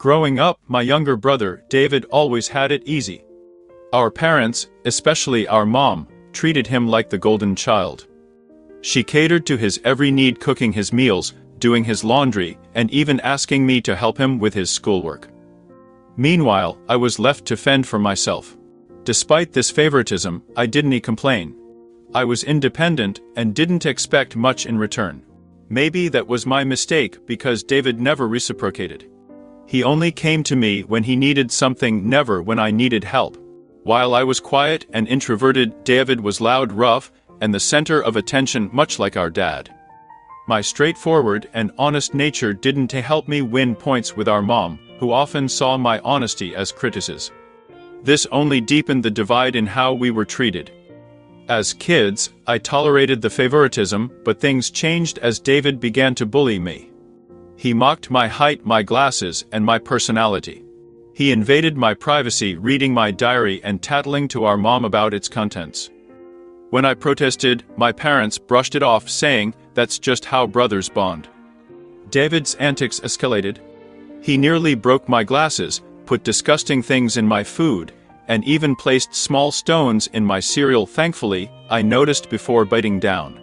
Growing up, my younger brother, David, always had it easy. Our parents, especially our mom, treated him like the golden child. She catered to his every need, cooking his meals, doing his laundry, and even asking me to help him with his schoolwork. Meanwhile, I was left to fend for myself. Despite this favoritism, I didn't complain. I was independent and didn't expect much in return. Maybe that was my mistake, because David never reciprocated. He only came to me when he needed something, never when I needed help. While I was quiet and introverted, David was loud, rough, and the center of attention, much like our dad. My straightforward and honest nature didn't help me win points with our mom, who often saw my honesty as criticism. This only deepened the divide in how we were treated. As kids, I tolerated the favoritism, but things changed as David began to bully me. He mocked my height, my glasses, and my personality. He invaded my privacy, reading my diary and tattling to our mom about its contents. When I protested, my parents brushed it off, saying, "That's just how brothers bond." David's antics escalated. He nearly broke my glasses, put disgusting things in my food, and even placed small stones in my cereal. Thankfully, I noticed before biting down.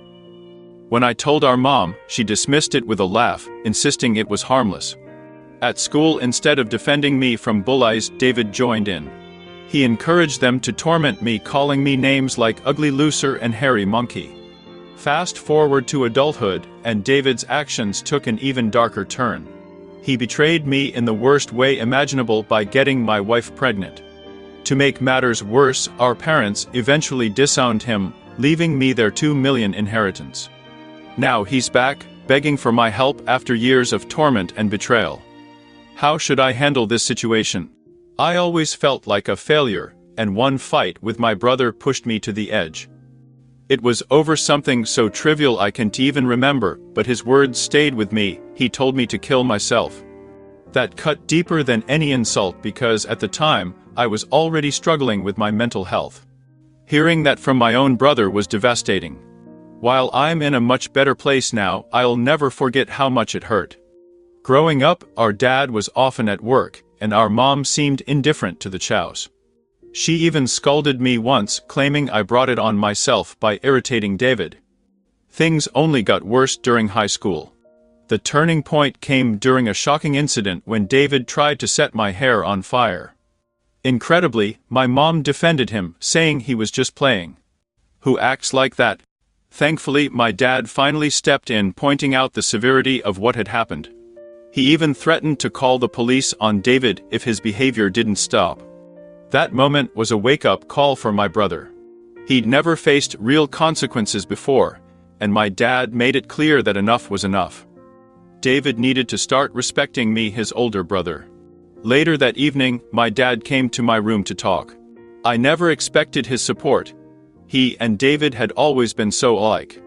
When I told our mom, she dismissed it with a laugh, insisting it was harmless. At school, instead of defending me from bullies, David joined in. He encouraged them to torment me, calling me names like ugly loser and hairy monkey. Fast forward to adulthood, and David's actions took an even darker turn. He betrayed me in the worst way imaginable by getting my wife pregnant. To make matters worse, our parents eventually disowned him, leaving me their $2 million inheritance. Now he's back, begging for my help after years of torment and betrayal. How should I handle this situation? I always felt like a failure, and one fight with my brother pushed me to the edge. It was over something so trivial I can't even remember, but his words stayed with me. He told me to kill myself. That cut deeper than any insult, because at the time, I was already struggling with my mental health. Hearing that from my own brother was devastating. While I'm in a much better place now, I'll never forget how much it hurt. Growing up, our dad was often at work, and our mom seemed indifferent to the chows. She even scolded me once, claiming I brought it on myself by irritating David. Things only got worse during high school. The turning point came during a shocking incident when David tried to set my hair on fire. Incredibly, my mom defended him, saying he was just playing. Who acts like that? Thankfully, my dad finally stepped in, pointing out the severity of what had happened. He even threatened to call the police on David if his behavior didn't stop. That moment was a wake-up call for my brother. He'd never faced real consequences before, and my dad made it clear that enough was enough. David needed to start respecting me, his older brother. Later that evening, my dad came to my room to talk. I never expected his support. He and David had always been so alike.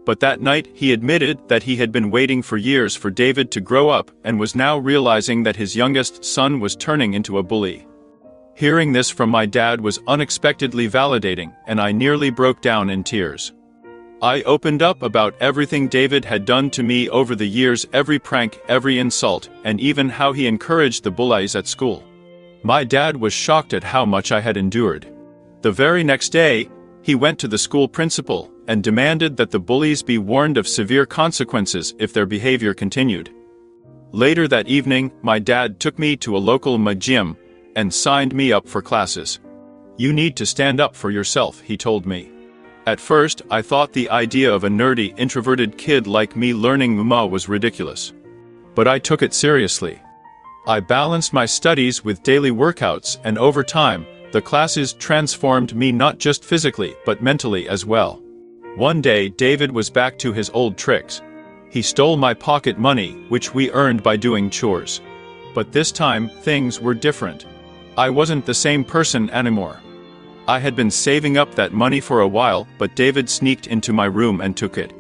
But that night, he admitted that he had been waiting for years for David to grow up and was now realizing that his youngest son was turning into a bully. Hearing this from my dad was unexpectedly validating, and I nearly broke down in tears. I opened up about everything David had done to me over the years, every prank, every insult, and even how he encouraged the bullies at school. My dad was shocked at how much I had endured. The very next day, he went to the school principal and demanded that the bullies be warned of severe consequences if their behavior continued. Later that evening, my dad took me to a local gym and signed me up for classes. "You need to stand up for yourself," he told me. At first, I thought the idea of a nerdy, introverted kid like me learning MMA was ridiculous. But I took it seriously. I balanced my studies with daily workouts, and over time, the classes transformed me not just physically, but mentally as well. One day, David was back to his old tricks. He stole my pocket money, which we earned by doing chores. But this time, things were different. I wasn't the same person anymore. I had been saving up that money for a while, but David sneaked into my room and took it.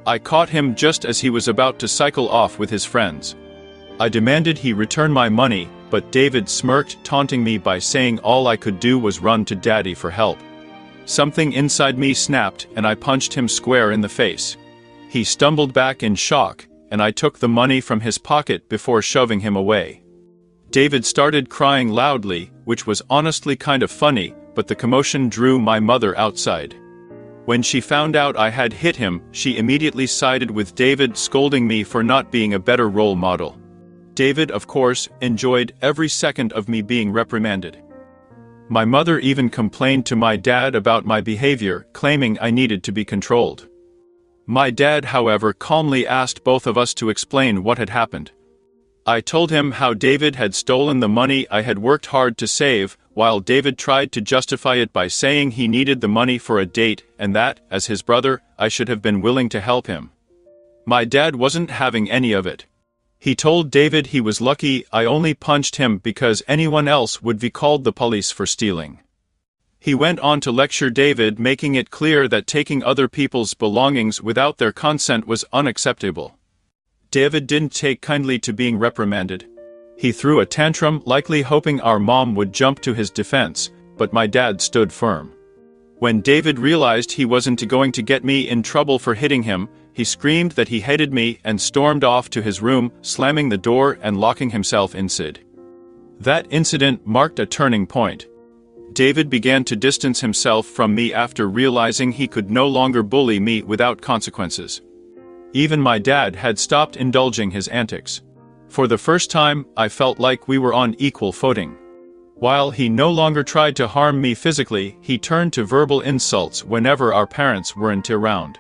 I caught him just as he was about to cycle off with his friends. I demanded he return my money, but David smirked, taunting me by saying all I could do was run to Daddy for help. Something inside me snapped, and I punched him square in the face. He stumbled back in shock, and I took the money from his pocket before shoving him away. David started crying loudly, which was honestly kind of funny, but the commotion drew my mother outside. When she found out I had hit him, she immediately sided with David, scolding me for not being a better role model. David, of course, enjoyed every second of me being reprimanded. My mother even complained to my dad about my behavior, claiming I needed to be controlled. My dad, however, calmly asked both of us to explain what had happened. I told him how David had stolen the money I had worked hard to save, while David tried to justify it by saying he needed the money for a date and that, as his brother, I should have been willing to help him. My dad wasn't having any of it. He told David he was lucky I only punched him because anyone else would be called the police for stealing. He went on to lecture David, making it clear that taking other people's belongings without their consent was unacceptable. David didn't take kindly to being reprimanded. He threw a tantrum, likely hoping our mom would jump to his defense, but my dad stood firm. When David realized he wasn't going to get me in trouble for hitting him, he screamed that he hated me and stormed off to his room, slamming the door and locking himself inside. That incident marked a turning point. David began to distance himself from me after realizing he could no longer bully me without consequences. Even my dad had stopped indulging his antics. For the first time, I felt like we were on equal footing. While he no longer tried to harm me physically, he turned to verbal insults whenever our parents weren't around.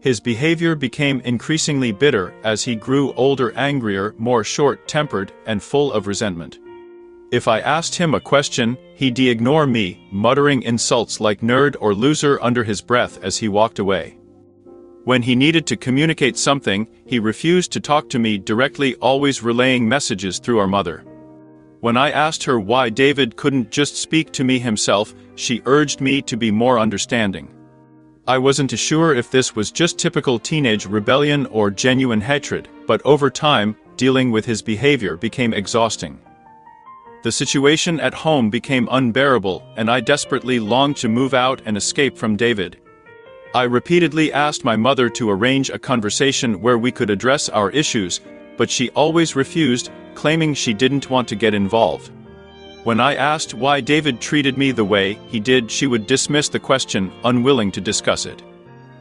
His behavior became increasingly bitter as he grew older, angrier, more short-tempered, and full of resentment. If I asked him a question, he'd ignore me, muttering insults like nerd or loser under his breath as he walked away. When he needed to communicate something, he refused to talk to me directly, always relaying messages through our mother. When I asked her why David couldn't just speak to me himself, she urged me to be more understanding. I wasn't sure if this was just typical teenage rebellion or genuine hatred, but over time, dealing with his behavior became exhausting. The situation at home became unbearable, and I desperately longed to move out and escape from David. I repeatedly asked my mother to arrange a conversation where we could address our issues, but she always refused, claiming she didn't want to get involved. When I asked why David treated me the way he did, she would dismiss the question, unwilling to discuss it.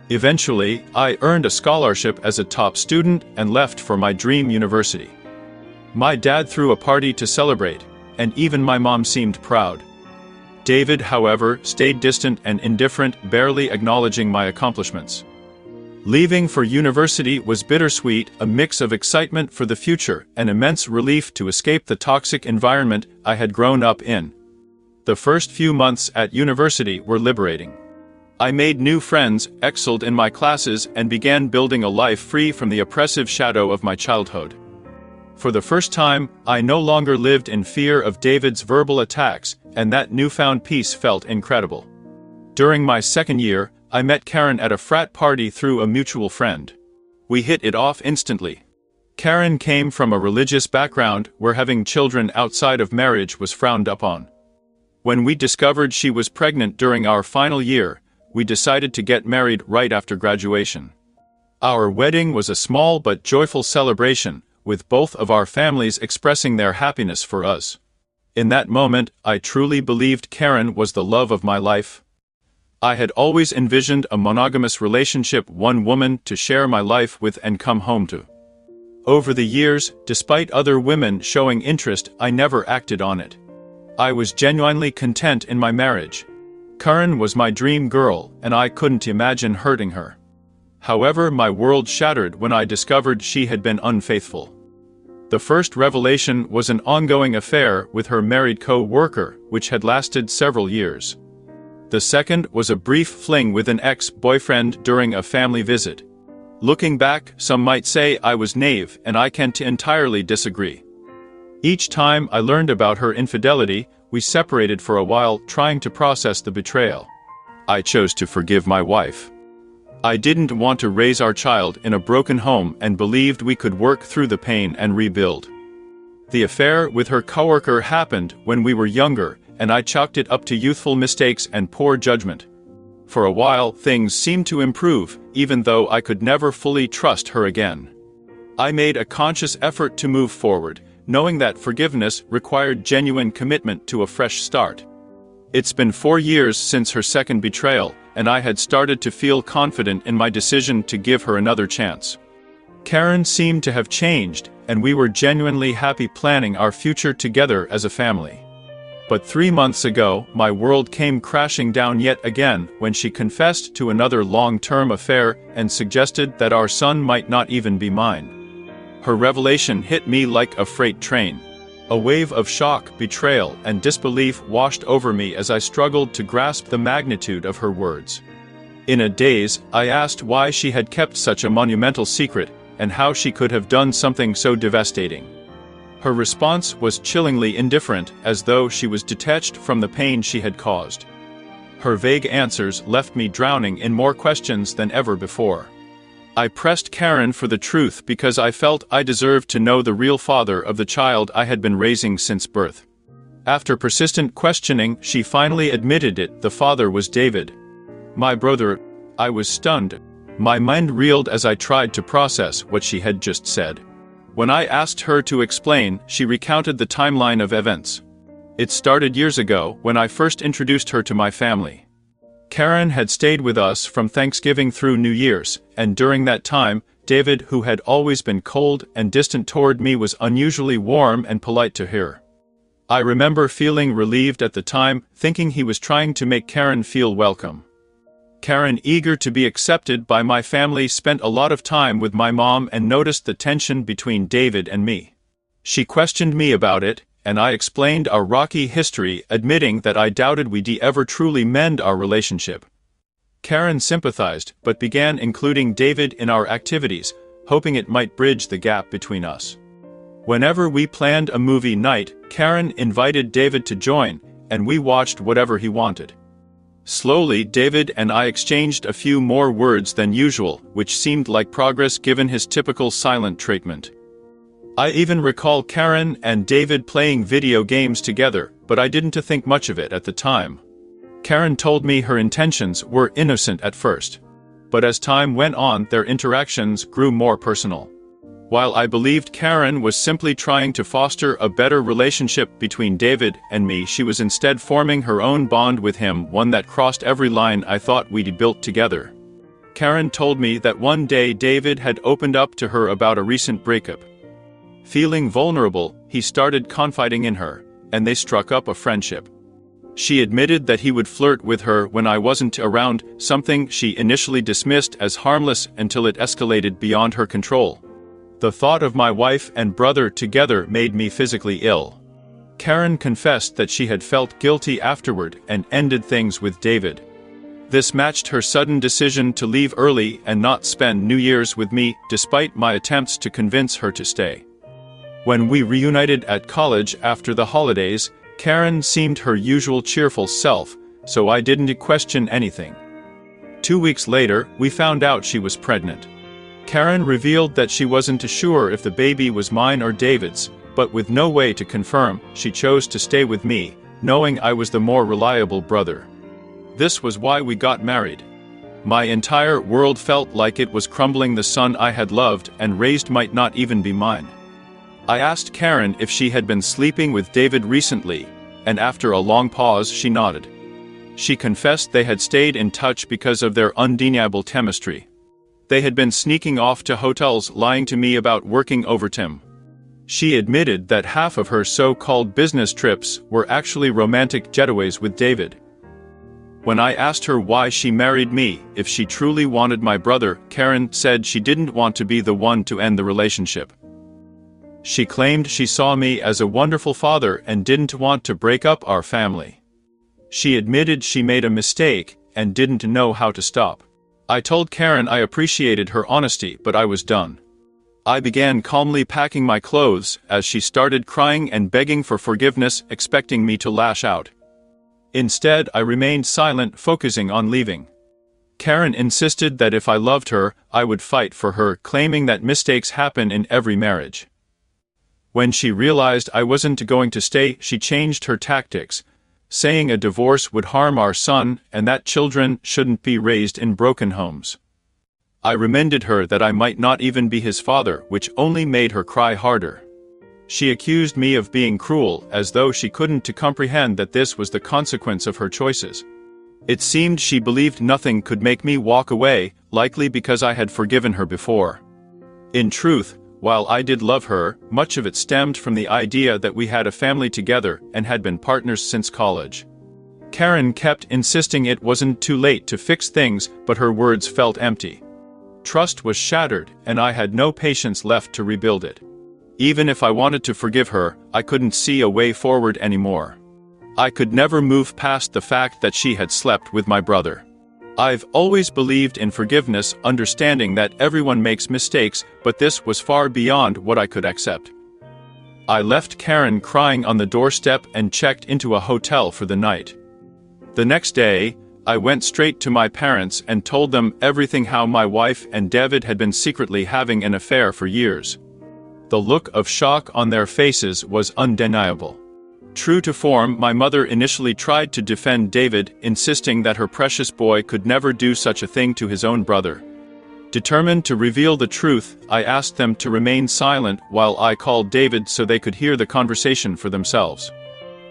Eventually, I earned a scholarship as a top student and left for my dream university. My dad threw a party to celebrate, and even my mom seemed proud. David, however, stayed distant and indifferent, barely acknowledging my accomplishments. Leaving for university was bittersweet, a mix of excitement for the future and immense relief to escape the toxic environment I had grown up in. The first few months at university were liberating. I made new friends, excelled in my classes, and began building a life free from the oppressive shadow of my childhood. For the first time, I no longer lived in fear of David's verbal attacks, and that newfound peace felt incredible. During my second year, I met Karen at a frat party through a mutual friend. We hit it off instantly. Karen came from a religious background where having children outside of marriage was frowned upon. When we discovered she was pregnant during our final year, we decided to get married right after graduation. Our wedding was a small but joyful celebration, with both of our families expressing their happiness for us. In that moment, I truly believed Karen was the love of my life. I had always envisioned a monogamous relationship, one woman to share my life with and come home to. Over the years, despite other women showing interest, I never acted on it. I was genuinely content in my marriage. Karen was my dream girl, and I couldn't imagine hurting her. However, my world shattered when I discovered she had been unfaithful. The first revelation was an ongoing affair with her married co-worker, which had lasted several years. The second was a brief fling with an ex-boyfriend during a family visit. Looking back, some might say I was naive, and I can't entirely disagree. Each time I learned about her infidelity, we separated for a while, trying to process the betrayal. I chose to forgive my wife. I didn't want to raise our child in a broken home and believed we could work through the pain and rebuild. The affair with her coworker happened when we were younger, and I chalked it up to youthful mistakes and poor judgment. For a while, things seemed to improve, even though I could never fully trust her again. I made a conscious effort to move forward, knowing that forgiveness required genuine commitment to a fresh start. It's been 4 years since her second betrayal, and I had started to feel confident in my decision to give her another chance. Karen seemed to have changed, and we were genuinely happy planning our future together as a family. But 3 months ago, my world came crashing down yet again when she confessed to another long-term affair and suggested that our son might not even be mine. Her revelation hit me like a freight train. A wave of shock, betrayal, and disbelief washed over me as I struggled to grasp the magnitude of her words. In a daze, I asked why she had kept such a monumental secret, and how she could have done something so devastating. Her response was chillingly indifferent, as though she was detached from the pain she had caused. Her vague answers left me drowning in more questions than ever before. I pressed Karen for the truth because I felt I deserved to know the real father of the child I had been raising since birth. After persistent questioning, she finally admitted it: the father was David. My brother. I was stunned. My mind reeled as I tried to process what she had just said. When I asked her to explain, she recounted the timeline of events. It started years ago, when I first introduced her to my family. Karen had stayed with us from Thanksgiving through New Year's, and during that time, David, who had always been cold and distant toward me, was unusually warm and polite to her. I remember feeling relieved at the time, thinking he was trying to make Karen feel welcome. Karen, eager to be accepted by my family, spent a lot of time with my mom and noticed the tension between David and me. She questioned me about it, and I explained our rocky history, admitting that I doubted we'd ever truly mend our relationship. Karen sympathized, but began including David in our activities, hoping it might bridge the gap between us. Whenever we planned a movie night, Karen invited David to join, and we watched whatever he wanted. Slowly, David and I exchanged a few more words than usual, which seemed like progress given his typical silent treatment. I even recall Karen and David playing video games together, but I didn't think much of it at the time. Karen told me her intentions were innocent at first. But as time went on, their interactions grew more personal. While I believed Karen was simply trying to foster a better relationship between David and me, she was instead forming her own bond with him, one that crossed every line I thought we'd built together. Karen told me that one day David had opened up to her about a recent breakup. Feeling vulnerable, he started confiding in her, and they struck up a friendship. She admitted that he would flirt with her when I wasn't around, something she initially dismissed as harmless until it escalated beyond her control. The thought of my wife and brother together made me physically ill. Karen confessed that she had felt guilty afterward and ended things with David. This matched her sudden decision to leave early and not spend New Year's with me, despite my attempts to convince her to stay. When we reunited at college after the holidays, Karen seemed her usual cheerful self, so I didn't question anything. 2 weeks later, we found out she was pregnant. Karen revealed that she wasn't sure if the baby was mine or David's, but with no way to confirm, she chose to stay with me, knowing I was the more reliable brother. This was why we got married. My entire world felt like it was crumbling. The son I had loved and raised might not even be mine. I asked Karen if she had been sleeping with David recently, and after a long pause she nodded. She confessed they had stayed in touch because of their undeniable chemistry. They had been sneaking off to hotels, lying to me about working overtime. She admitted that half of her so-called business trips were actually romantic getaways with David. When I asked her why she married me, if she truly wanted my brother, Karen said she didn't want to be the one to end the relationship. She claimed she saw me as a wonderful father and didn't want to break up our family. She admitted she made a mistake and didn't know how to stop. I told Karen I appreciated her honesty, but I was done. I began calmly packing my clothes as she started crying and begging for forgiveness, expecting me to lash out. Instead, I remained silent, focusing on leaving. Karen insisted that if I loved her, I would fight for her, claiming that mistakes happen in every marriage. When she realized I wasn't going to stay, she changed her tactics, saying a divorce would harm our son and that children shouldn't be raised in broken homes. I reminded her that I might not even be his father, which only made her cry harder. She accused me of being cruel, as though she couldn't to comprehend that this was the consequence of her choices. It seemed she believed nothing could make me walk away, likely because I had forgiven her before. In truth, while I did love her, much of it stemmed from the idea that we had a family together and had been partners since college. Karen kept insisting it wasn't too late to fix things, but her words felt empty. Trust was shattered, and I had no patience left to rebuild it. Even if I wanted to forgive her, I couldn't see a way forward anymore. I could never move past the fact that she had slept with my brother. I've always believed in forgiveness, understanding that everyone makes mistakes, but this was far beyond what I could accept. I left Karen crying on the doorstep and checked into a hotel for the night. The next day, I went straight to my parents and told them everything, how my wife and David had been secretly having an affair for years. The look of shock on their faces was undeniable. True to form, my mother initially tried to defend David, insisting that her precious boy could never do such a thing to his own brother. Determined to reveal the truth, I asked them to remain silent while I called David so they could hear the conversation for themselves.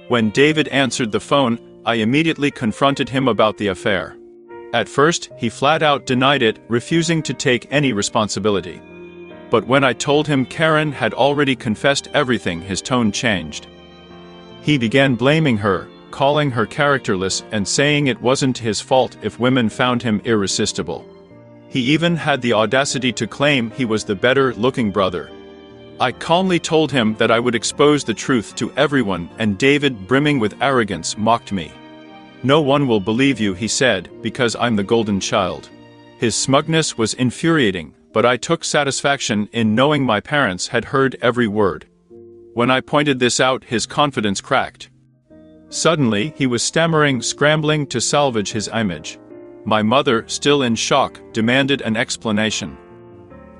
When David answered the phone, I immediately confronted him about the affair. At first, he flat out denied it, refusing to take any responsibility. But when I told him Karen had already confessed everything, his tone changed. He began blaming her, calling her characterless and saying it wasn't his fault if women found him irresistible. He even had the audacity to claim he was the better-looking brother. I calmly told him that I would expose the truth to everyone, and David, brimming with arrogance, mocked me. "No one will believe you," he said, "because I'm the golden child." His smugness was infuriating, but I took satisfaction in knowing my parents had heard every word. When I pointed this out, his confidence cracked. Suddenly, he was stammering, scrambling to salvage his image. My mother, still in shock, demanded an explanation.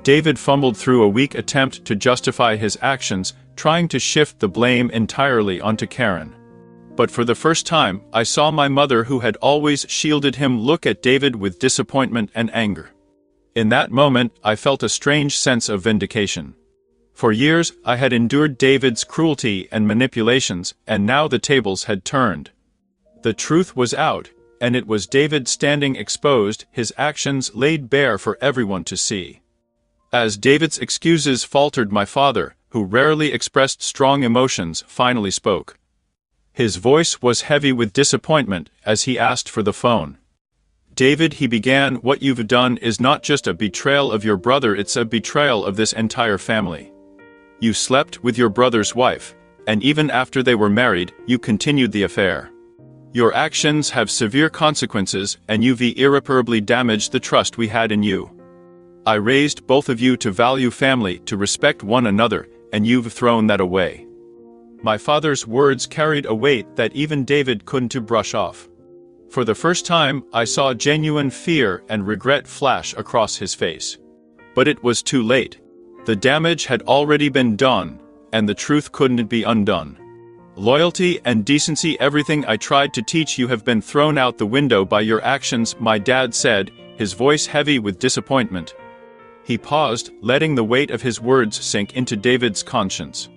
David fumbled through a weak attempt to justify his actions, trying to shift the blame entirely onto Karen. But for the first time, I saw my mother, who had always shielded him, look at David with disappointment and anger. In that moment, I felt a strange sense of vindication. For years, I had endured David's cruelty and manipulations, and now the tables had turned. The truth was out, and it was David standing exposed, his actions laid bare for everyone to see. As David's excuses faltered, my father, who rarely expressed strong emotions, finally spoke. His voice was heavy with disappointment as he asked for the phone. "David," he began, "what you've done is not just a betrayal of your brother, it's a betrayal of this entire family. You slept with your brother's wife, and even after they were married, you continued the affair. Your actions have severe consequences, and you've irreparably damaged the trust we had in you. I raised both of you to value family, to respect one another, and you've thrown that away." My father's words carried a weight that even David couldn't brush off. For the first time, I saw genuine fear and regret flash across his face. But it was too late. The damage had already been done, and the truth couldn't be undone. "Loyalty and decency, everything I tried to teach you, have been thrown out the window by your actions," my dad said, his voice heavy with disappointment. He paused, letting the weight of his words sink into David's conscience.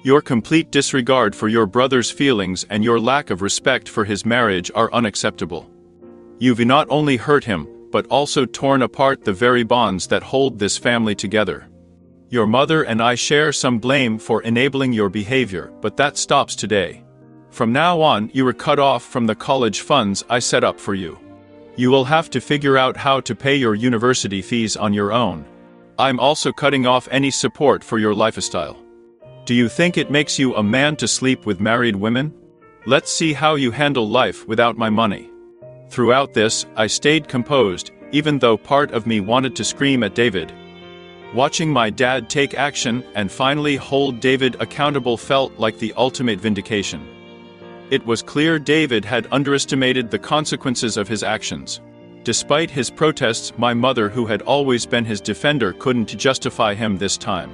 "Your complete disregard for your brother's feelings and your lack of respect for his marriage are unacceptable. You've not only hurt him, but also torn apart the very bonds that hold this family together. Your mother and I share some blame for enabling your behavior, but that stops today. From now on, you are cut off from the college funds I set up for you. You will have to figure out how to pay your university fees on your own. I'm also cutting off any support for your lifestyle. Do you think it makes you a man to sleep with married women? Let's see how you handle life without my money." Throughout this, I stayed composed, even though part of me wanted to scream at David. Watching my dad take action and finally hold David accountable felt like the ultimate vindication. It was clear David had underestimated the consequences of his actions. Despite his protests, my mother, who had always been his defender, couldn't justify him this time.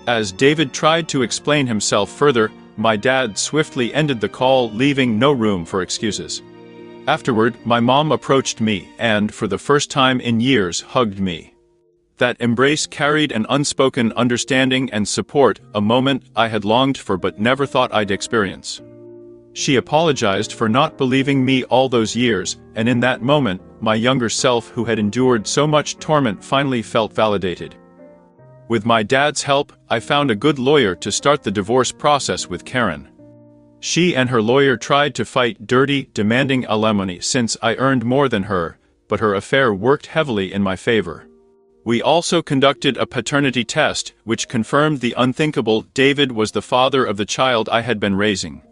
As David tried to explain himself further, my dad swiftly ended the call, leaving no room for excuses. Afterward, my mom approached me and, for the first time in years, hugged me. That embrace carried an unspoken understanding and support, a moment I had longed for but never thought I'd experience. She apologized for not believing me all those years, and in that moment, my younger self who had endured so much torment finally felt validated. With my dad's help, I found a good lawyer to start the divorce process with Karen. She and her lawyer tried to fight dirty, demanding alimony since I earned more than her, but her affair worked heavily in my favor. We also conducted a paternity test, which confirmed the unthinkable: David was the father of the child I had been raising.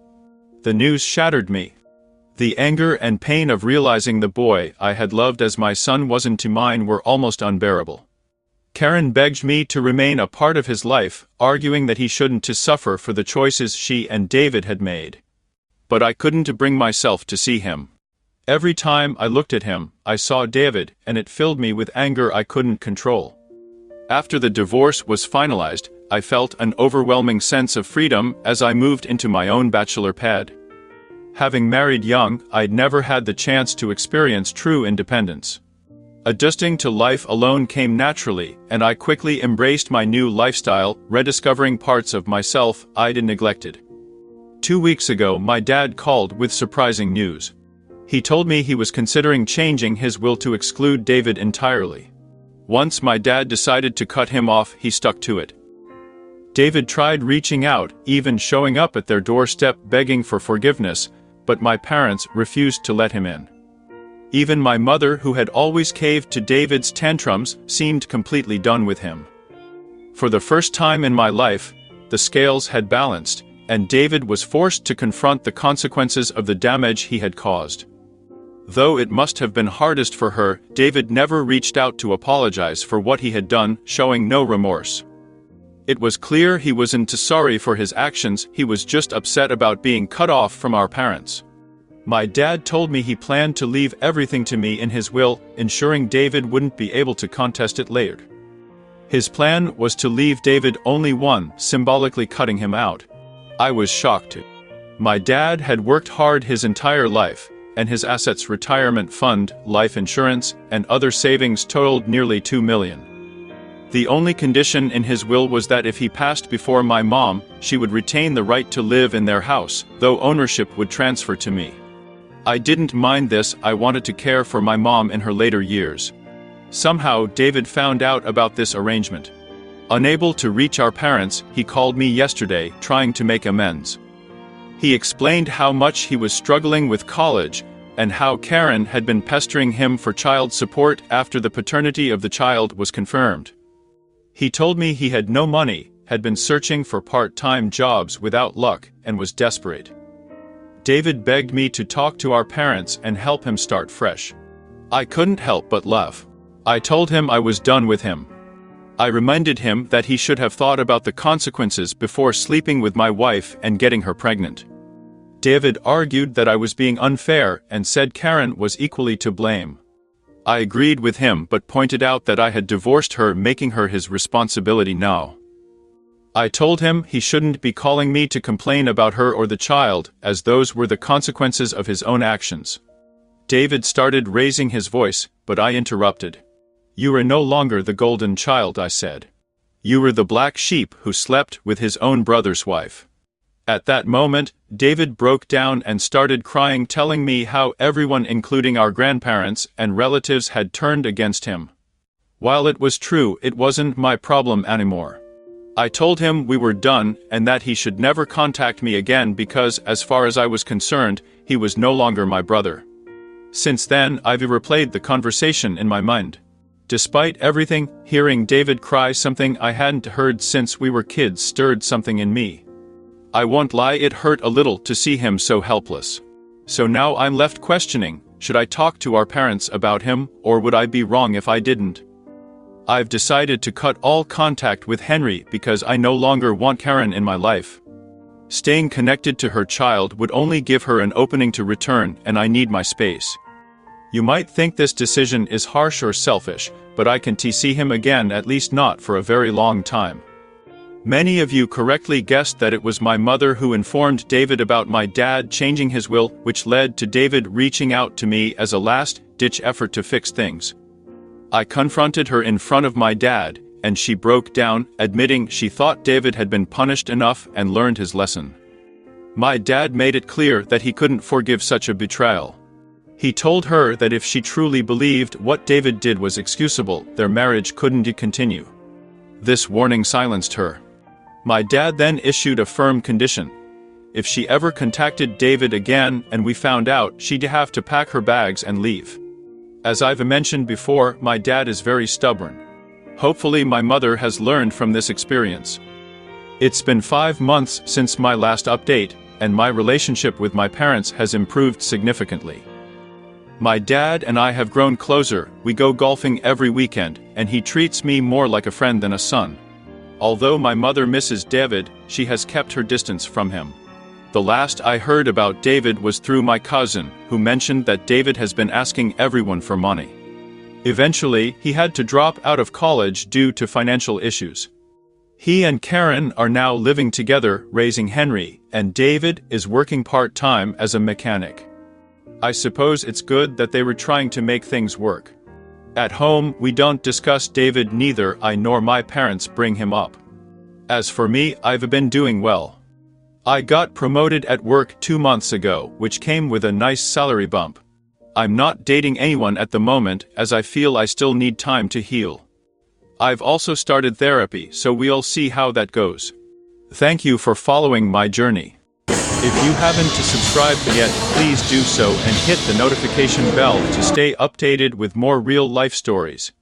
The news shattered me. The anger and pain of realizing the boy I had loved as my son wasn't mine were almost unbearable. Karen begged me to remain a part of his life, arguing that he shouldn't to suffer for the choices she and David had made. But I couldn't bring myself to see him. Every time I looked at him, I saw David, and it filled me with anger I couldn't control. After the divorce was finalized, I felt an overwhelming sense of freedom as I moved into my own bachelor pad. Having married young, I'd never had the chance to experience true independence. Adjusting to life alone came naturally, and I quickly embraced my new lifestyle, rediscovering parts of myself I'd neglected. 2 weeks ago, my dad called with surprising news. He told me he was considering changing his will to exclude David entirely. Once my dad decided to cut him off, he stuck to it. David tried reaching out, even showing up at their doorstep begging for forgiveness, but my parents refused to let him in. Even my mother, who had always caved to David's tantrums, seemed completely done with him. For the first time in my life, the scales had balanced, and David was forced to confront the consequences of the damage he had caused. Though it must have been hardest for her, David never reached out to apologize for what he had done, showing no remorse. It was clear he wasn't sorry for his actions, he was just upset about being cut off from our parents. My dad told me he planned to leave everything to me in his will, ensuring David wouldn't be able to contest it later. His plan was to leave David only one, symbolically cutting him out. I was shocked. My dad had worked hard his entire life, and his assets, retirement fund, life insurance, and other savings totaled nearly $2 million. The only condition in his will was that if he passed before my mom, she would retain the right to live in their house, though ownership would transfer to me. I didn't mind this, I wanted to care for my mom in her later years. Somehow, David found out about this arrangement. Unable to reach our parents, he called me yesterday, trying to make amends. He explained how much he was struggling with college, and how Karen had been pestering him for child support after the paternity of the child was confirmed. He told me he had no money, had been searching for part-time jobs without luck, and was desperate. David begged me to talk to our parents and help him start fresh. I couldn't help but laugh. I told him I was done with him. I reminded him that he should have thought about the consequences before sleeping with my wife and getting her pregnant. David argued that I was being unfair and said Karen was equally to blame. I agreed with him but pointed out that I had divorced her, making her his responsibility now. I told him he shouldn't be calling me to complain about her or the child, as those were the consequences of his own actions. David started raising his voice, but I interrupted. "You are no longer the golden child," I said. "You were the black sheep who slept with his own brother's wife." At that moment, David broke down and started crying, telling me how everyone, including our grandparents and relatives, had turned against him. While it was true, it wasn't my problem anymore. I told him we were done and that he should never contact me again because, as far as I was concerned, he was no longer my brother. Since then, I've replayed the conversation in my mind. Despite everything, hearing David cry, something I hadn't heard since we were kids, stirred something in me. I won't lie, it hurt a little to see him so helpless. So now I'm left questioning, should I talk to our parents about him, or would I be wrong if I didn't? I've decided to cut all contact with Henry because I no longer want Karen in my life. Staying connected to her child would only give her an opening to return, and I need my space. You might think this decision is harsh or selfish, but I can't see him again, at least not for a very long time. Many of you correctly guessed that it was my mother who informed David about my dad changing his will, which led to David reaching out to me as a last-ditch effort to fix things. I confronted her in front of my dad, and she broke down, admitting she thought David had been punished enough and learned his lesson. My dad made it clear that he couldn't forgive such a betrayal. He told her that if she truly believed what David did was excusable, their marriage couldn't continue. This warning silenced her. My dad then issued a firm condition. If she ever contacted David again and we found out, she'd have to pack her bags and leave. As I've mentioned before, my dad is very stubborn. Hopefully my mother has learned from this experience. It's been 5 months since my last update, and my relationship with my parents has improved significantly. My dad and I have grown closer. We go golfing every weekend, and he treats me more like a friend than a son. Although my mother misses David, she has kept her distance from him. The last I heard about David was through my cousin, who mentioned that David has been asking everyone for money. Eventually, he had to drop out of college due to financial issues. He and Karen are now living together, raising Henry, and David is working part-time as a mechanic. I suppose it's good that they were trying to make things work. At home, we don't discuss David, neither I nor my parents bring him up. As for me, I've been doing well. I got promoted at work 2 months ago, which came with a nice salary bump. I'm not dating anyone at the moment, as I feel I still need time to heal. I've also started therapy, so we'll see how that goes. Thank you for following my journey. If you haven't subscribed yet, please do so and hit the notification bell to stay updated with more real-life stories.